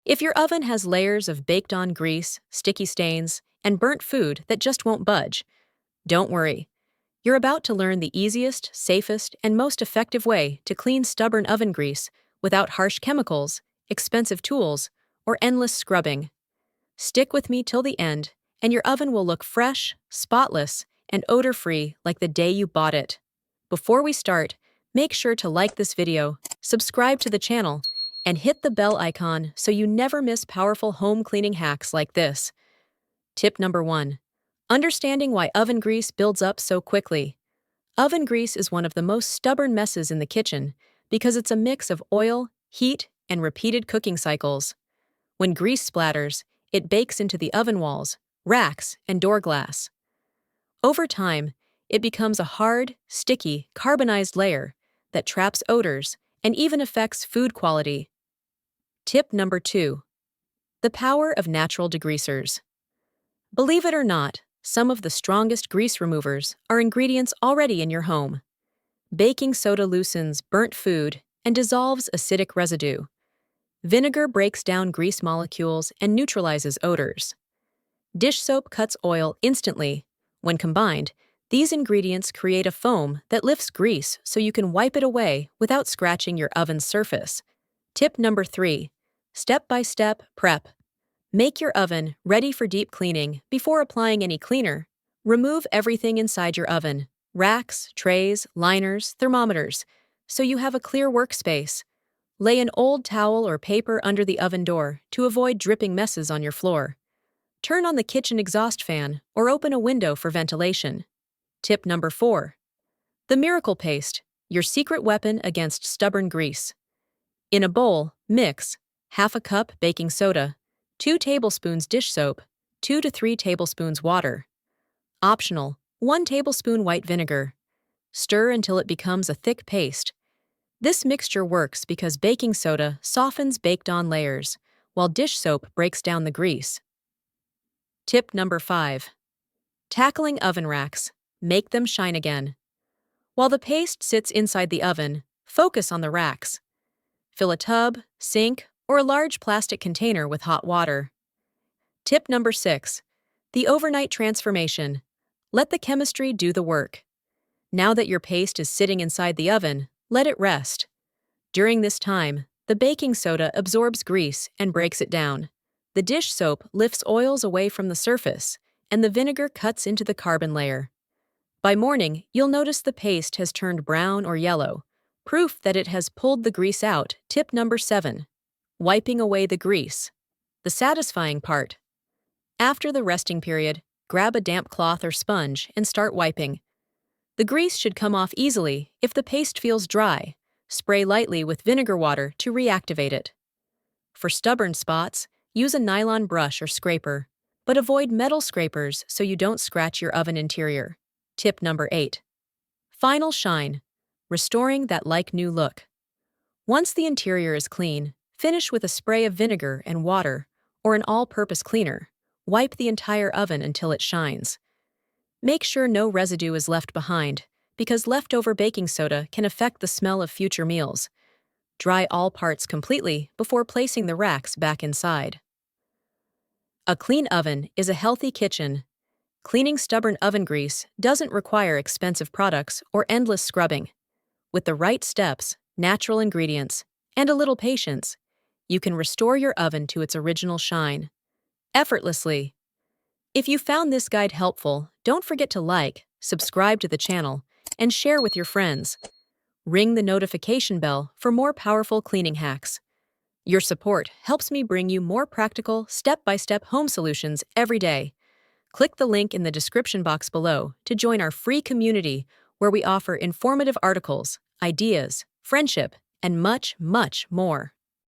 If your oven has layers of baked-on grease, sticky stains, and burnt food that just won't budge, don't worry. You're about to learn the easiest, safest, and most effective way to clean stubborn oven grease without harsh chemicals, expensive tools, or endless scrubbing. Stick with me till the end, and your oven will look fresh, spotless, and odor-free like the day you bought it. Before we start, make sure to like this video, subscribe to the channel, and hit the bell icon so you never miss powerful home cleaning hacks like this. Tip number 1. Understanding why oven grease builds up so quickly. Oven grease is one of the most stubborn messes in the kitchen because it's a mix of oil, heat, and repeated cooking cycles. When grease splatters, it bakes into the oven walls, racks, and door glass. Over time, it becomes a hard, sticky, carbonized layer that traps odors and even affects food quality. Tip number 2. The power of natural degreasers. Believe it or not, some of the strongest grease removers are ingredients already in your home. Baking soda loosens burnt food and dissolves acidic residue. Vinegar breaks down grease molecules and neutralizes odors. Dish soap cuts oil instantly. When combined, these ingredients create a foam that lifts grease so you can wipe it away without scratching your oven's surface. Tip number 3. Step-by-step prep. Make your oven ready for deep cleaning before applying any cleaner. Remove everything inside your oven, racks, trays, liners, thermometers, so you have a clear workspace. Lay an old towel or paper under the oven door to avoid dripping messes on your floor. Turn on the kitchen exhaust fan or open a window for ventilation. Tip number 4. The miracle paste, your secret weapon against stubborn grease. In a bowl, mix half a cup baking soda, 2 tablespoons dish soap, 2 to 3 tablespoons water. Optional, 1 tablespoon white vinegar. Stir until it becomes a thick paste. This mixture works because baking soda softens baked-on layers, while dish soap breaks down the grease. Tip number 5. Tackling oven racks. Make them shine again. While the paste sits inside the oven, focus on the racks. Fill a tub, sink, or a large plastic container with hot water. Tip number 6. The overnight transformation. Let the chemistry do the work. Now that your paste is sitting inside the oven, let it rest. During this time, the baking soda absorbs grease and breaks it down. The dish soap lifts oils away from the surface, and the vinegar cuts into the carbon layer. By morning, you'll notice the paste has turned brown or yellow, proof that it has pulled the grease out. Tip number 7. Wiping away the grease. The satisfying part. After the resting period, grab a damp cloth or sponge and start wiping. The grease should come off easily. If the paste feels dry, spray lightly with vinegar water to reactivate it. For stubborn spots, use a nylon brush or scraper, but avoid metal scrapers so you don't scratch your oven interior. Tip number 8. Final shine. Restoring that like-new look. Once the interior is clean, finish with a spray of vinegar and water or an all-purpose cleaner. Wipe the entire oven until it shines. Make sure no residue is left behind, because leftover baking soda can affect the smell of future meals. Dry all parts completely before placing the racks back inside. A clean oven is a healthy kitchen. Cleaning stubborn oven grease doesn't require expensive products or endless scrubbing. With the right steps, natural ingredients, and a little patience, you can restore your oven to its original shine, effortlessly. If you found this guide helpful, don't forget to like, subscribe to the channel, and share with your friends. Ring the notification bell for more powerful cleaning hacks. Your support helps me bring you more practical, step-by-step home solutions every day. Click the link in the description box below to join our free community where we offer informative articles, ideas, friendship, and much, much more.